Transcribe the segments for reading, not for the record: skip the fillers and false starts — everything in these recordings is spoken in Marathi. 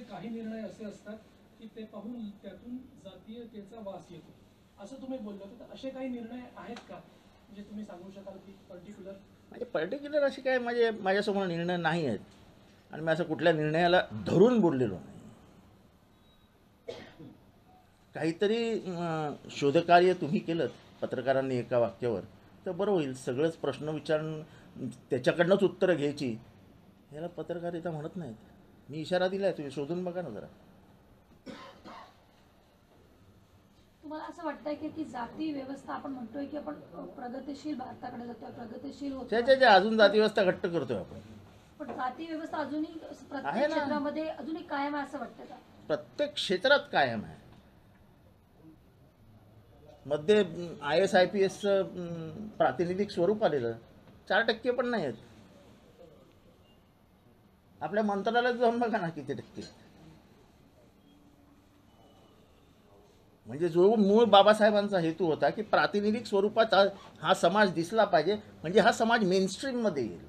काही निर्णय असे असतात की ते पाहून त्यातून जातीयतेचा वास येतो, असं तुम्ही बोलले होते. तर असे काही निर्णय आहेत का जे तुम्ही सांगू शकाल की पर्टिक्युलर? म्हणजे पर्टिक्युलर असे काय माझ्यासमोर निर्णय नाही आहेत आणि मी असं कुठल्या निर्णयाला धरून बोललेलो नाही. काहीतरी शोधकार्य तुम्ही केलं पत्रकारांनी एका वाक्यावर तर बरं होईल. सगळंच प्रश्न विचारून त्याच्याकडनंच उत्तरं घ्यायची ह्याला पत्रकारिता म्हणत नाहीत. मी इशारा दिला आहे, तुम्ही शोधून बघा ना जरा. तुम्हाला असं वाटतंय की जाती व्यवस्था आपण म्हणतोय की आपण प्रगतिशील भारताकडे जातोय, प्रगतिशील होतोय, त्याच्या अजून जातीव्यवस्था घट्ट करतोय आपण. पण जाती व्यवस्था अजूनही आहे प्रत्येक ना. क्षेत्रामध्ये अजूनही कायम आहे असं वाटतं का? प्रत्येक क्षेत्रात कायम आहे. मध्ये IAS-IPSचं प्रातिनिधिक स्वरूप आलेलं 4% पण नाही आहेत. आपल्या मंत्रालयात जाऊन बघा ना किती टक्के. म्हणजे जो मूळ बाबासाहेबांचा हेतू होता की प्रातिनिधिक स्वरूपात हा समाज दिसला पाहिजे, म्हणजे हा समाज मेनस्ट्रीममध्ये येईल.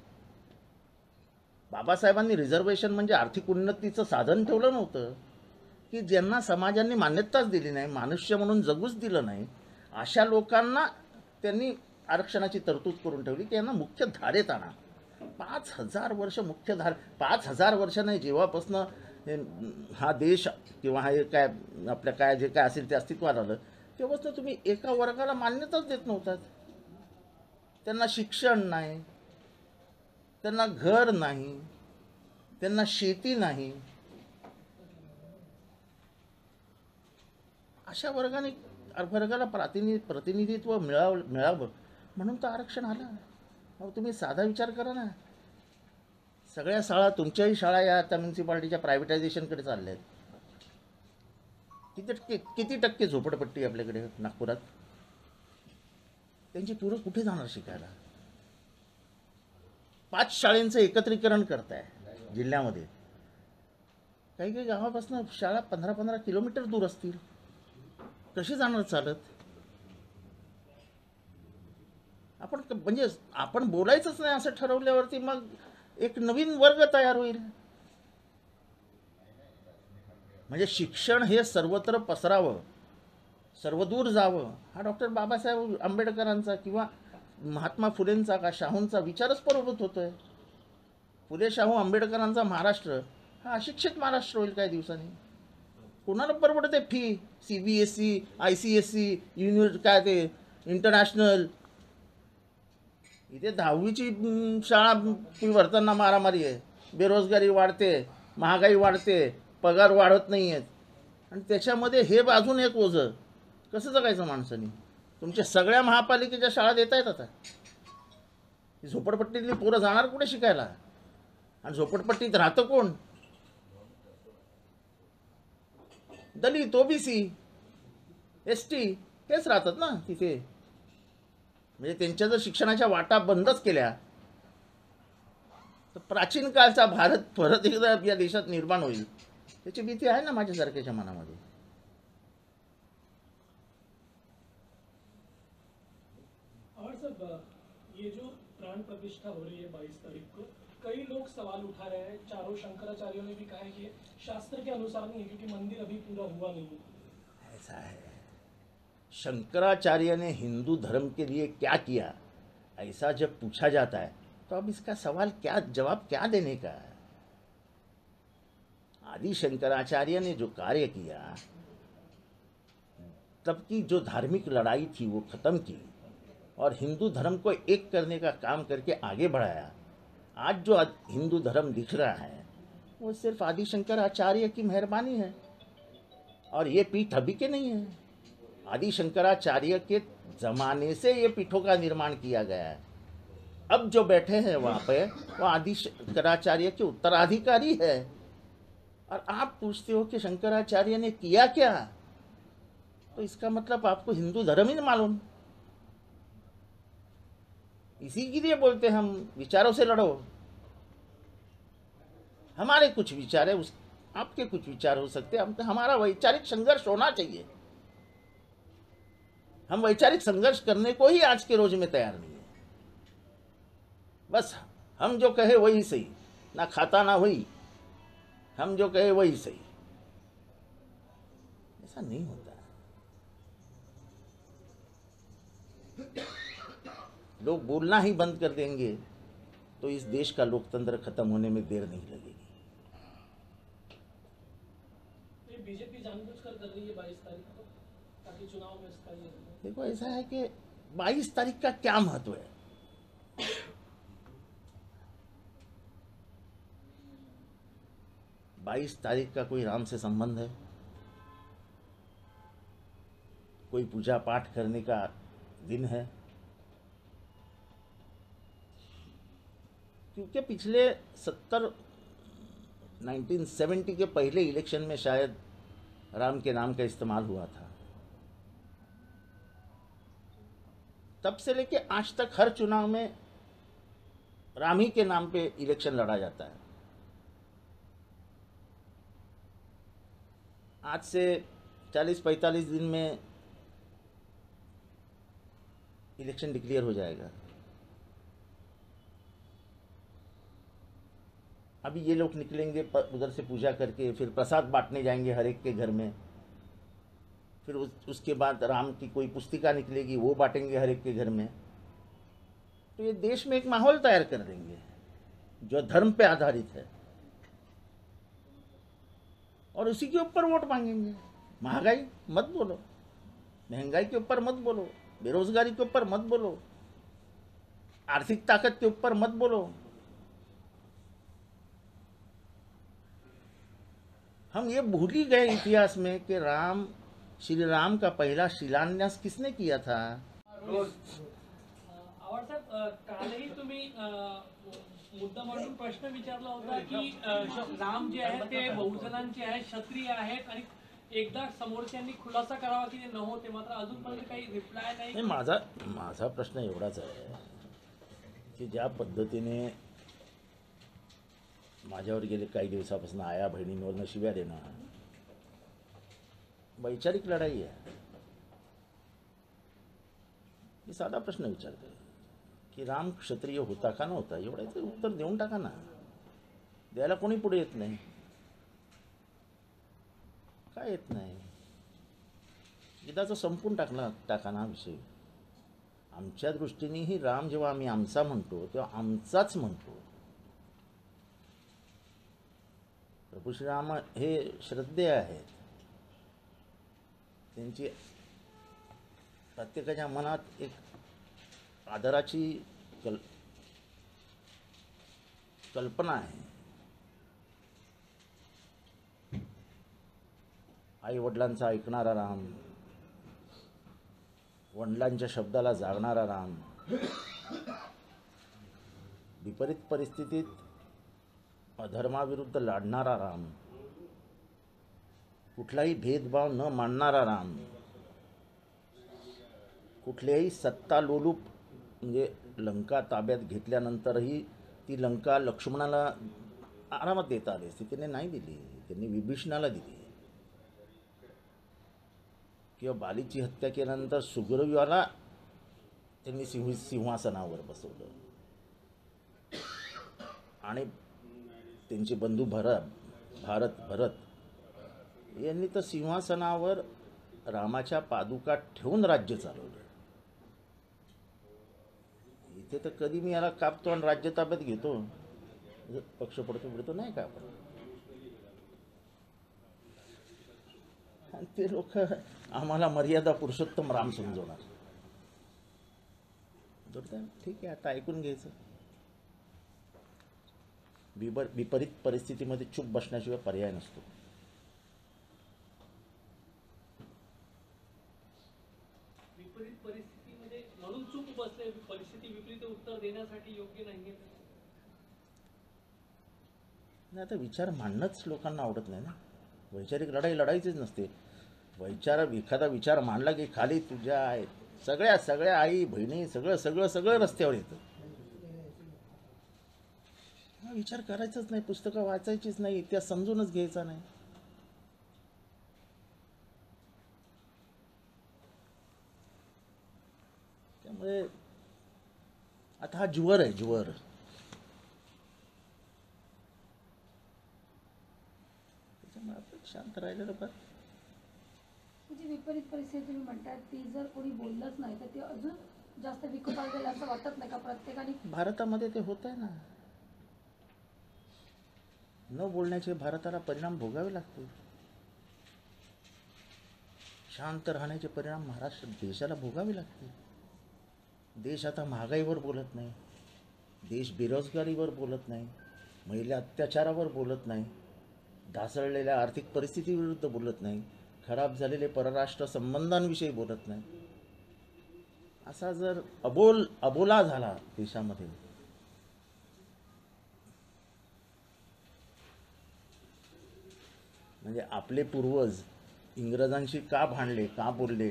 बाबासाहेबांनी रिझर्वेशन म्हणजे आर्थिक उन्नतीचं साधन ठेवलं नव्हतं, की ज्यांना समाजाने मान्यताच दिली नाही, मनुष्य म्हणून जगूच दिलं नाही, अशा लोकांना त्यांनी आरक्षणाची तरतूद करून ठेवली की यांना मुख्य धारेत आणा. 5,000 वर्ष मुख्य धार, 5,000 वर्ष नाही, जेव्हापासनं हा देश किंवा हे काय आपल्या काय जे काय असेल ते अस्तित्वात आलं तेव्हापासून तुम्ही एका वर्गाला मान्यताच देत नव्हतात. त्यांना शिक्षण नाही, त्यांना घर नाही, त्यांना शेती नाही. अशा वर्गाला प्रतिनिधित्व मिळावं म्हणून तर आरक्षण आलं. मग तुम्ही साधा विचार करा ना. सगळ्या शाळा, तुमच्याही शाळा या आता म्युन्सिपाल्टीच्या प्रायव्हेटायझेशनकडे चालल्या आहेत. किती टक्के झोपडपट्टी आपल्याकडे नागपुरात? त्यांची पोरं कुठे जाणार शिकायला? 5 शाळेंचं एकत्रीकरण करताय जिल्ह्यामध्ये. काही काही गावापासून शाळा 15-15 किलोमीटर दूर असतील. कशी जाणार चालत? आपण बोलायचंच नाही असं ठरवल्यावरती मग एक नवीन वर्ग तयार होईल. म्हणजे शिक्षण हे सर्वत्र पसरावं, सर्वदूर जावं, हा डॉक्टर बाबासाहेब आंबेडकरांचा किंवा महात्मा फुलेंचा का शाहूंचा विचारच प्रभूत होतोय. फुले शाहू आंबेडकरांचा महाराष्ट्र हा अशिक्षित महाराष्ट्र होईल काही दिवसांनी. कोणाला परवडते फी? CBSE, ICSE, काय ते इंटरनॅशनल. इथे 10वीची शाळा फी भरताना मारामारी आहे. बेरोजगारी वाढते, महागाई वाढते, पगार वाढत नाही आहेत आणि त्याच्यामध्ये हे अजून एक ओझं. कसं जगायचं माणसाने? तुमच्या सगळ्या महापालिकेच्या शाळा देता येत आता. झोपडपट्टीतली पोरं जाणार कुठे शिकायला? आणि झोपडपट्टीत राहतं कोण? दलित, OBC, ST हेच राहतात ना तिथे. म्हणजे त्यांच्या जर शिक्षणाच्या वाटा बंदच केल्या तर प्राचीन काळचा भारत परत एकदा या देशात निर्माण होईल याची भीती आहे ना माझ्यासारख्याच्या मनामध्ये. और सर, ये जो प्राण प्रतिष्ठा हो रही है 22 तारीख को, कई लोग सवाल उठा रहे हैं, चारों शंकराचार्यों ने भी कहा है कि शास्त्र के अनुसार नहीं है क्योंकि मंदिर अभी पूरा हुआ नहीं है। ऐसा है, शंकराचार्य ने हिंदू धर्म के लिए क्या किया ऐसा जब पूछा जाता है तो अब इसका सवाल क्या, जवाब क्या देने का है? आदि शंकराचार्य ने जो कार्य किया, तब की जो धार्मिक लड़ाई थी वो खत्म की और हिंदू धर्म को एक करने का काम करके आगे बढ़ाया. आज जो हिंदू धर्म दिख रहा है वो सिर्फ आदि शंकराचार्य की मेहरबानी है और ये पीठ अभी के नहीं है. आदि शंकराचार्य के जमाने से ये पीठों का निर्माण किया गया है. अब जो बैठे हैं वहाँ पे वो आदि शंकराचार्य के उत्तराधिकारी है. और आप पूछते हो कि शंकराचार्य ने किया क्या, तो इसका मतलब आपको हिंदू धर्म ही नहीं मालूम. इसी के लिए बोलते हम विचारों से लड़ो. हमारे कुछ विचार है, उस आपके कुछ विचार हो सकते हैं. हमारा वैचारिक संघर्ष होना चाहिए. हम वैचारिक संघर्ष करने को ही आज के रोज में तैयार नहीं है. बस हम जो कहे वही सही, ना खाता ना वही, हम जो कहे वही सही. ऐसा नहीं होता है। लोग बोलना ही बंद कर देंगे तो इस देश का लोकतंत्र खत्म होने में देर नहीं लगेगी। ये बीजेपी जानबूझकर कर रही है 22 तारीख को, ताकि चुनाव में इसका ये हो। देखो ऐसा है कि 22 तारीख का क्या महत्व है? 22 तारीख का कोई राम से संबंध है? कोई पूजा पाठ करने का दिन है? क्योंकि पिछले 1970 के पहले इलेक्शन में शायद राम के नाम का इस्तेमाल हुआ था। तब से लेके आज तक हर चुनाव में राम ही के नाम पे इलेक्शन लड़ा जाता है। आज से 40-45 दिन में इलेक्शन डिक्लेयर हो जाएगा। अभी ये लोग निकलेंगे उधर से पूजा करके, फिर प्रसाद बांटने जाएंगे हर एक के घर में, फिर उसके बाद राम की कोई पुस्तिका निकलेगी, वो बांटेंगे हर एक के घर में। तो ये देश में एक माहौल तैयार कर देंगे जो धर्म पे आधारित है, और उसी के ऊपर वोट मांगेंगे। महंगाई मत बोलो, महंगाई के ऊपर मत बोलो, बेरोजगारी के ऊपर मत बोलो, आर्थिक ताकत के ऊपर मत बोलो। हम ये भूल ही गए इतिहास में कि श्री राम का पहला शिलान्यास किसने किया था? आवाड साहेब, कालही तुम्ही मुद्दा मांडून प्रश्न विचारला होता की राम जे आहे ते बहुजनांचे आहे, क्षत्रिय आहेत, आणि एकदा समोरच्यांनी खुलासा करावा की ते नव्हते, मात्र अजूनपर्यंत काही रिप्लाय नाही। नाही, माझा प्रश्न एवढाच आहे की ज्या पद्धतीने माझ्यावर गेले काही दिवसापासून आया बहिणींवरनं शिव्या देणं वैचारिक लढाई आहे। मी साधा प्रश्न विचारतो की राम क्षत्रिय होता का नव्हता, एवढ्याचं उत्तर देऊन टाका ना। द्यायला कोणी पुढे येत नाही, काय येत नाही, एकदाचं संपून टाका ना विषय। आमच्या दृष्टीनेही राम जेव्हा आम्ही आमचा म्हणतो तेव्हा आमचाच म्हणतो। प्रभू श्रीराम हे श्रद्धेय आहेत, त्यांची प्रत्येकाच्या मनात एक आदराची कल्पना आहे। आई वडिलांचा ऐकणारा राम, वडिलांच्या शब्दाला जागणारा राम, विपरीत परिस्थितीत अधर्माविरुद्ध लढणारा राम, कुठलाही भेदभाव न मानणारा राम, कुठल्याही सत्ता लोलूप म्हणजे लंका ताब्यात घेतल्यानंतरही ती लंका लक्ष्मणाला आरामात देता आली असती, त्यांनी नाही दिली, त्यांनी विभीषणाला दिली। किंवा बालीची हत्या केल्यानंतर सुग्रीवाला त्यांनी सिंहासनावर बसवलं, आणि त्यांचे बंधू भरत यांनी तर सिंहासनावर रामाच्या पादुका ठेवून राज्य चालवलं। इथे तर कधी मी याला कापतो आणि राज्य ताब्यात घेतो, पक्ष पडतो नाही का आपण? आणि ते लोक आम्हाला मर्यादा पुरुषोत्तम राम समजवणार। ठीक आहे, आता ऐकून घ्यायचं। विपरीत परिस्थितीमध्ये चूप बसण्याशिवाय पर्याय नसतो। विपरीत परिस्थितीमध्ये म्हणून चूप बसले, परिस्थिती विपरीत उत्तर देण्यासाठी योग्य नाहीये। नाही, आता विचार मांडणंच लोकांना आवडत नाही ना। वैचारिक लढाईचीच नसते। एखादा विचार मांडला की खाली तुझ्या सगळ्या आई बहिणी सगळं रस्त्यावर येतं। विचार करायचाच नाही, पुस्तकं वाचायचीच नाही, इतिहास समजूनच घ्यायचा नाही। त्यामुळे आता हा ज्वर आहे, ज्वर। त्याच्यामुळे आपण शांत राहिलेलं बरं। ही जी विपरीत परिस्थिती तुम्ही म्हणताय ती जर कोणी बोललंच नाही तर ती अजून जास्त विकोपाला जाईल असं वाटत नाही का प्रत्येकाने? भारतामध्ये ते होत आहे ना, न बोलण्याचे भारताला परिणाम भोगावे लागतील. शांत राहण्याचे परिणाम महाराष्ट्र देशाला भोगावे लागतील. देश आता महागाईवर बोलत नाही, देश बेरोजगारीवर बोलत नाही, महिला अत्याचारावर बोलत नाही, ढासळलेल्या आर्थिक परिस्थितीविरुद्ध बोलत नाही, खराब झालेले परराष्ट्र संबंधांविषयी बोलत नाही. असा जर अबोला झाला देशामध्ये, म्हणजे आपले पूर्वज इंग्रजांशी का भांडले, का बोलले,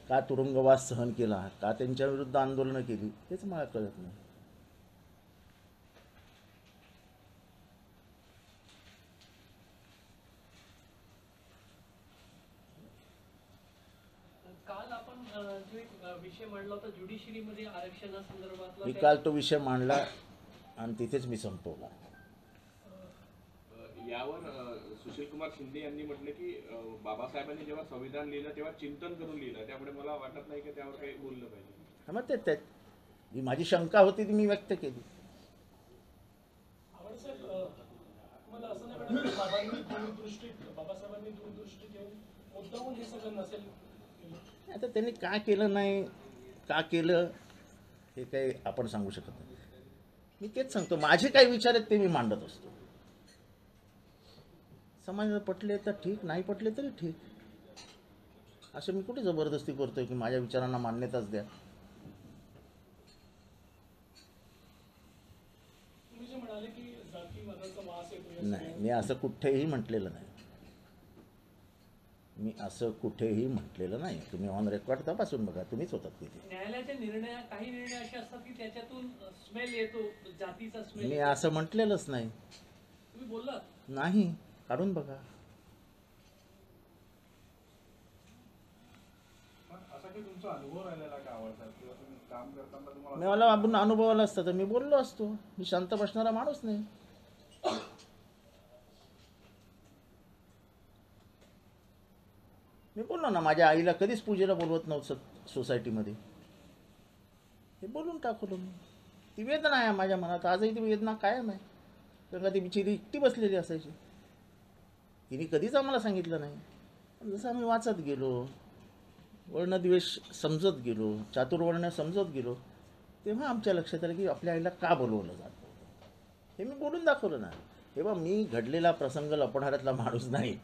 का तुरुंगवास सहन केला, का त्यांच्या विरुद्ध आंदोलनं केली, हेच मला कळत नाही. काल आपण जो एक विषय मांडला होता ज्युडिशरीमध्ये आरक्षणासंदर्भातला, मी काल तो विषय मांडला आणि तिथेच मी संपवला. यावर सुशीलकुमार शिंदे यांनी म्हटलं की बाबासाहेबांनी जेव्हा संविधान लिहिलं तेव्हा चिंतन करून लिहिलं, त्यामुळे मला वाटत नाही की त्यावर काही बोललं पाहिजे. मग ते जी माझी शंका होती ती मी व्यक्त केली. साहेब, मला असं नाही वाटत की बाबासाहेबांनी दूरदृष्टी घेऊन मुद्दाहून हे सगळं नसेल केलं? आता त्यांनी का केलं नाही, का केलं हे काही आपण सांगू शकत नाही. मी तेच सांगतो, माझे काही विचार आहेत ते मी मांडत असतो. समाजाला पटले तर ठीक, नाही पटले तरी ठीक. असं मी कुठे जबरदस्ती करतोय की माझ्या विचारांना मान्यताच द्या. तुम्ही जे म्हणाले की जातीवादाचा वास येतो, नाही, मी असं कुठेही म्हटलेलं नाही. मी असं कुठेही म्हटलेलं नाही. तुम्ही ऑन रेकॉर्ड तपासून बघा, तुम्हीच होतात तिथे. न्यायालयाच्या काही निर्णय असे असतात की त्याच्यातून स्मेल येतो, जातीचा स्मेल. मी असं म्हटलेलंच नाही. तुम्ही बोललात नाही, काढून बघा. असा काही तुमचा अनुभव राहिलेला का आवडतात किंवा तुम्ही काम करताना तुम्हाला मी मला आपण अनुभवाला असतं तर मी बोललो असतो. मी शांत बसणारा माणूस नाही. मी बोललो ना, माझ्या आईला कधीच पूजेला बोलवत नव्हतं सोसायटीमध्ये. हे बोलून टाकलो मी. ती वेदना आहे माझ्या मनात, आजही ती वेदना कायम आहे. कारण का ती बिचारी एकटी बसलेली असायची. तिने कधीच आम्हाला सांगितलं नाही. पण जसं आम्ही वाचत गेलो, वर्णद्वेष समजत गेलो, चातुर्वर्ण समजत गेलो, तेव्हा आमच्या लक्षात आलं की आपल्या आईला का बोलवलं जातं. हे मी बोलून दाखवलं ना. तेव्हा मी घडलेला प्रसंग लपवणाऱ्यातला माणूस नाही.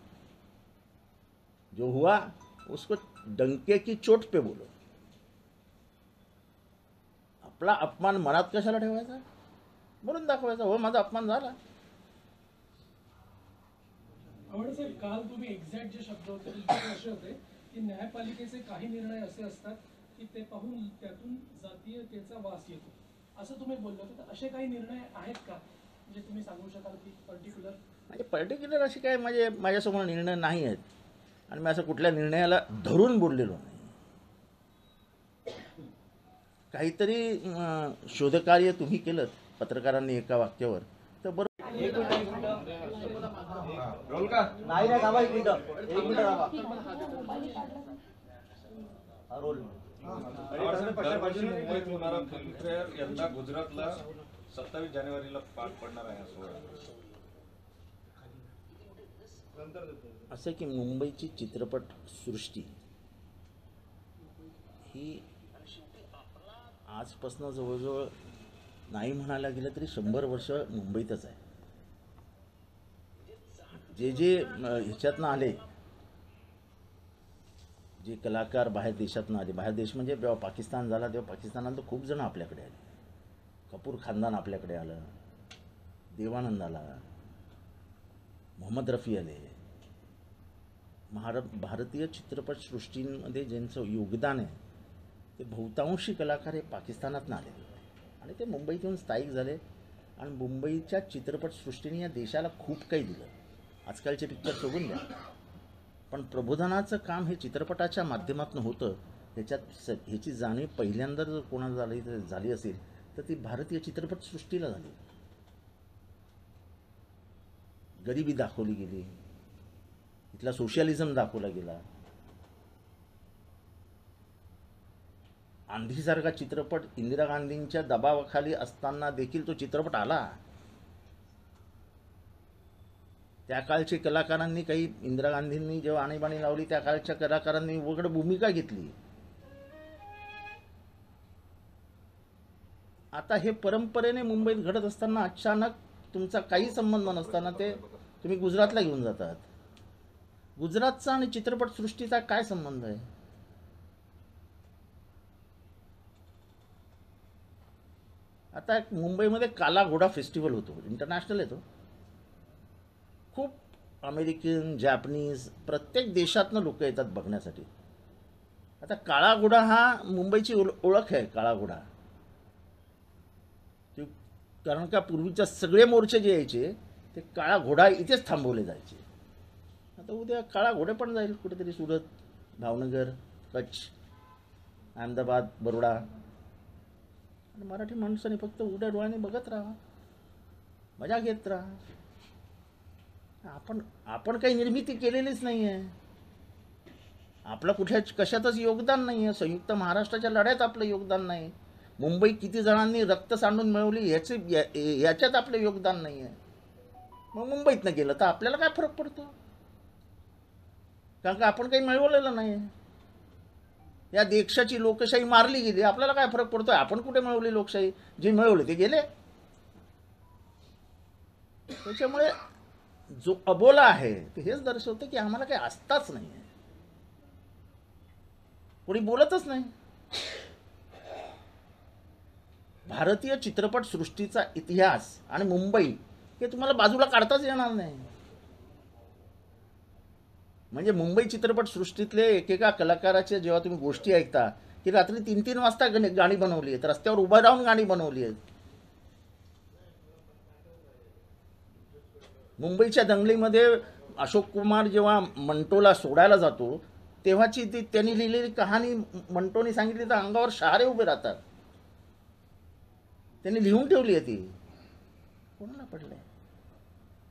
जो हुआ उसको डंके की चोट पे बोलो. आपला अपमान मनात कशाला ठेवायचा, बोलून दाखवायचा. हो, माझा अपमान झाला. साहेब, काल तुम्ही एक्झॅक्ट जे शब्द होते ते असे होते की न्यायपालिकेचे काही निर्णय असे असतात की ते पाहून त्यातून जातीयतेचा वास येतो, असं तुम्ही बोलले होते. तर असे काही निर्णय आहेत का जे तुम्ही सांगू शकाल की पर्टिक्युलर? म्हणजे पर्टिक्युलर असे काय माझ्यासमोर निर्णय नाही आहेत आणि मी असं कुठल्या निर्णयाला धरून बोललेलो नाही. काहीतरी शोधकार्य तुम्ही केलं पत्रकारांनी एका वाक्यावर तर बरोबर. रोल का नाही रे थांबा, एक मिनिट थांबा. रोल मुंबईत होणारा फिल्मफेअर यंदा गुजरातला 27 जानेवारीला पार पडणार आहे. हा सोहळा असं की मुंबईची चित्रपटसृष्टी ही आजपासून जवळजवळ नाही म्हणायला गेलं तरी 100 वर्ष मुंबईतच आहे. जे ह्याच्यातनं आले, जे कलाकार बाहेर देशातनं आले, बाहेर देश म्हणजे जेव्हा पाकिस्तान झाला तेव्हा पाकिस्तानात खूप जण आपल्याकडे आले. कपूर खानदान आपल्याकडे आलं, देवानंद आला, मोहम्मद रफी आले. भारतीय चित्रपटसृष्टींमध्ये ज्यांचं योगदान आहे ते बहुतांशी कलाकार हे पाकिस्तानातून आले आणि ते मुंबईत येऊन स्थायिक झाले आणि मुंबईच्या चित्रपटसृष्टीने या देशाला खूप काही दिलं. आजकालचे पिक्चर सोडून द्या, पण प्रबोधनाचं काम हे चित्रपटाच्या माध्यमातून होतं. ह्याची जाणीव पहिल्यांदा जर कोणाला झाली असेल तर ती भारतीय चित्रपटसृष्टीला झाली. गरिबी दाखवली गेली, इथला सोशलिझम दाखवला गेला, आंधीसारखा चित्रपट इंदिरा गांधींच्या दबावाखाली असताना देखील तो चित्रपट आला. त्या काळच्या कलाकारांनी काही इंदिरा गांधींनी जेव्हा आणीबाणी लावली त्या काळच्या कलाकारांनी उघड भूमिका घेतली. आता हे परंपरेने मुंबईत घडत असताना अचानक तुमचा काही संबंध नसताना ते तुम्ही गुजरातला घेऊन जातात. गुजरातचा आणि चित्रपटसृष्टीचा काय संबंध आहे? आता मुंबईमध्ये काला घोडा फेस्टिवल होतो, इंटरनॅशनल येतो. खूप अमेरिकन, जॅपनीज, प्रत्येक देशातनं लोक येतात बघण्यासाठी. आता काळा घोडा हा मुंबईची ओळख आहे. काळा घोडा कारण का पूर्वीच्या सगळे मोर्चे जे यायचे ते काळा घोडा इथेच थांबवले जायचे. आता उद्या काळा घोडे पण जाईल कुठेतरी सुरत, भावनगर, कच्छ, अहमदाबाद, बरोडा. आणि मराठी माणसाने फक्त उघड्या डोळ्याने बघत राहा, मजा घेत राहा. आपण काही निर्मिती केलेलीच नाही आहे. आपलं कुठल्या कशातच योगदान नाही आहे. संयुक्त महाराष्ट्राच्या लढ्यात आपलं योगदान नाही. मुंबई किती जणांनी रक्त सांडून मिळवली याच्यात आपलं योगदान नाही आहे. मग मुंबईतनं गेलं तर आपल्याला काय फरक पडतो? कारण का आपण काही मिळवलेलं नाही. या देशाची लोकशाही मारली गेली, आपल्याला काय फरक पडतोय? आपण कुठे मिळवली लोकशाही? जे मिळवले ते गेले. त्याच्यामुळे जो अबोला आहे ते हेच दर्शवतं की आम्हाला काही असताच नाही आहे, कोणी बोलतच नाही. भारतीय चित्रपट सृष्टीचा इतिहास आणि मुंबई हे तुम्हाला बाजूला काढताच येणार नाही. म्हणजे मुंबई चित्रपट सृष्टीतले एकेका कलाकाराच्या जेव्हा तुम्ही गोष्टी ऐकता की रात्री 3-3 वाजता गाणी बनवली आहेत, रस्त्यावर उभा राहून गाणी बनवली आहेत. मुंबईच्या दंगलीमध्ये अशोक कुमार जेव्हा मंटोला सोडायला जातो तेव्हाची ती त्यांनी लिहिलेली कहाणी मंटोने सांगितली तर अंगावर शहारे उभे राहतात. त्यांनी लिहून ठेवली आहे ती. कोणाला पडलंय?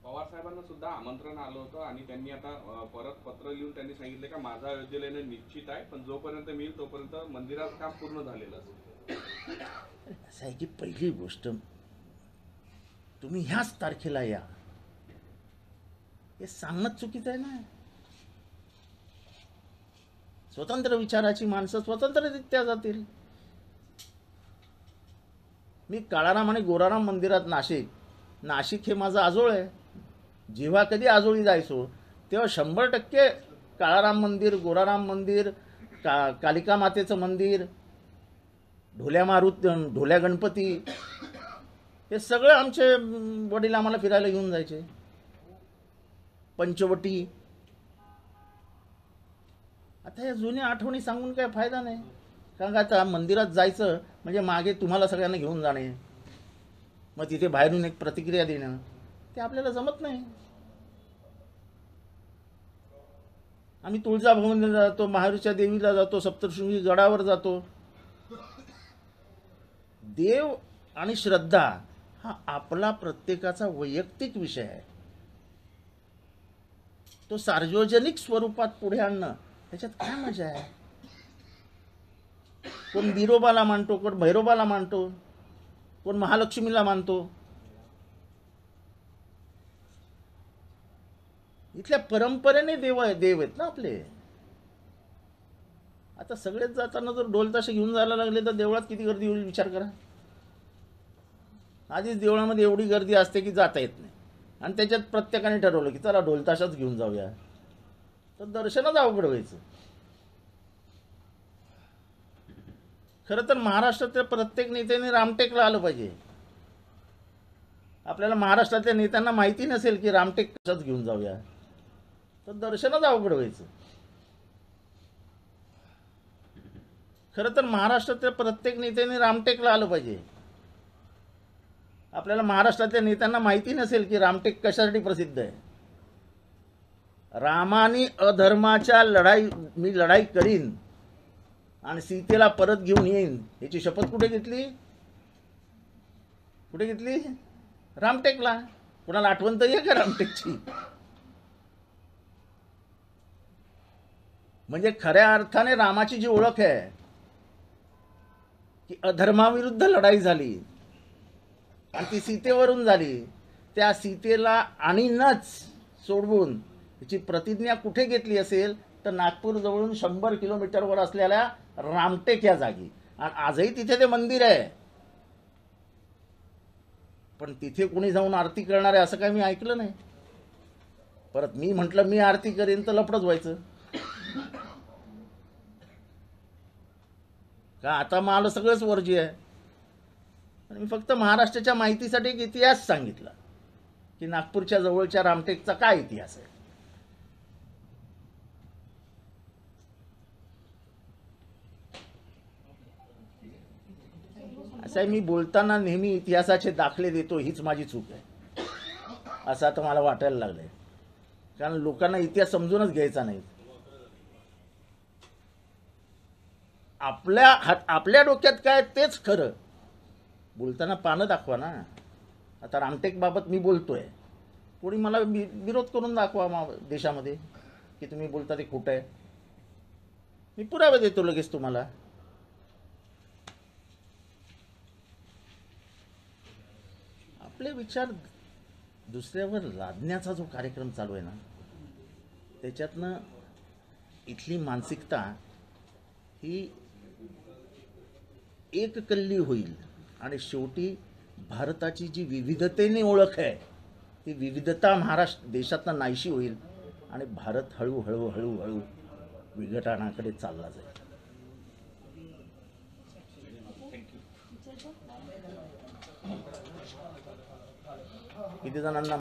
पवार साहेबांना सुद्धा आमंत्रण आलं होतं आणि त्यांनी आता परत पत्र लिहून त्यांनी सांगितले का माझा अयोध्येला येणं निश्चित आहे, पण जोपर्यंत मिळेल तोपर्यंत मंदिराचं काम पूर्ण झालेलं असेल. असं आहे की पहिली गोष्ट तुम्ही ह्याच तारखेला या हे सांगणं चुकीचं आहे ना. स्वतंत्र विचाराची माणसं स्वतंत्ररित्या जातील. मी काळाराम आणि गोराराम मंदिरात नाशिक हे माझं आजोळ आहे. जेव्हा कधी आजोळी जायचो तेव्हा 100% काळाराम मंदिर, गोराराम मंदिर, कालिका मातेचं मंदिर, ढोल्या गणपती हे सगळं आमचे वडील आम्हाला फिरायला घेऊन जायचे. पंचवटी. आता या जुन्या आठवणी सांगून काय फायदा नाही. कारण का आता मंदिरात जायचं म्हणजे मागे तुम्हाला सगळ्यांना घेऊन जाणे, मग तिथे बाहेरून एक प्रतिक्रिया देणं ते आपल्याला जमत नाही. आम्ही तुळजाभवानीला जातो, महावीरच्या देवीला जातो, सप्तशृंगी गडावर जातो. देव आणि श्रद्धा हा आपला प्रत्येकाचा वैयक्तिक विषय आहे. तो सार्वजनिक स्वरूपात पुढे आणणं त्याच्यात काय मजा आहे? कोण बिरोबाला मानतो, कोण भैरोबाला मानतो, कोण महालक्ष्मीला मानतो. इथल्या परंपरेने देव आहेत ना आपले. आता सगळेच जाताना जर ढोल ताशे घेऊन जायला लागले तर देवळात किती गर्दी होईल विचार करा. आधीच देवळामध्ये एवढी गर्दी असते की जाता येत नाही आणि त्याच्यात प्रत्येकाने ठरवलं की चला ढोल ताशाच घेऊन जाऊया, तर दर्शनच अवघड व्हायचं. खरं तर महाराष्ट्रातल्या प्रत्येक नेत्याने रामटेकला आलं पाहिजे. आपल्याला महाराष्ट्रातल्या नेत्यांना माहिती नसेल की रामटेक कशाच घेऊन जाऊया, तर दर्शनच अवघड व्हायचं. खरं तर महाराष्ट्रातल्या प्रत्येक नेत्याने रामटेकला आलं पाहिजे. आपल्याला महाराष्ट्रातल्या नेत्यांना माहिती नसेल की रामटेक कशासाठी प्रसिद्ध आहे. रामाने अधर्माच्या मी लढाई करीन आणि सीतेला परत घेऊन येईन याची शपथ कुठे घेतली? रामटेकला. कुणाला आठवण तर आहे का रामटेकची? म्हणजे खऱ्या अर्थाने रामाची जी ओळख आहे की अधर्माविरुद्ध लढाई झाली आणि ती सीतेवरून झाली. त्या सीतेला आणि नच सोडवून तिची प्रतिज्ञा कुठे घेतली असेल तर नागपूर जवळून 100 किलोमीटरवर असलेल्या रामटेक या जागी. आणि आजही तिथे ते मंदिर आहे, पण तिथे कोणी जाऊन आरती करणार आहे असं काही मी ऐकलं नाही. परत मी म्हटलं मी आरती करीन तर लफडच व्हायचं का. आता मला सगळंच वर्ज्य आहे. आणि मी फक्त महाराष्ट्राच्या माहितीसाठी एक इतिहास सांगितला की नागपूरच्या जवळच्या रामटेकचा काय इतिहास आहे. असं आहे, मी बोलताना नेहमी इतिहासाचे दाखले देतो, हीच माझी चूक आहे असं आता मला वाटायला लागलंय. कारण लोकांना इतिहास समजूनच घ्यायचा नाही. आपल्या डोक्यात काय तेच खरं. बोलताना पानं दाखवा ना. आता रामटेक बाबत मी बोलतोय, कोणी मला विरोध करून दाखवा देशामध्ये की तुम्ही बोलता ते खोटं आहे. मी पुरावे देतो लगेच तुम्हाला. आपले विचार दुसऱ्यावर लादण्याचा जो कार्यक्रम चालू आहे ना, त्याच्यातनं इथली मानसिकता ही एक कल्ली होईल आणि शेवटी भारताची जी विविधतेने ओळख आहे ती विविधता महाराष्ट्र देशातनं नाहीशी होईल आणि भारत हळूहळू हळूहळू विघटनाकडे चालला जाईल. किती जणांना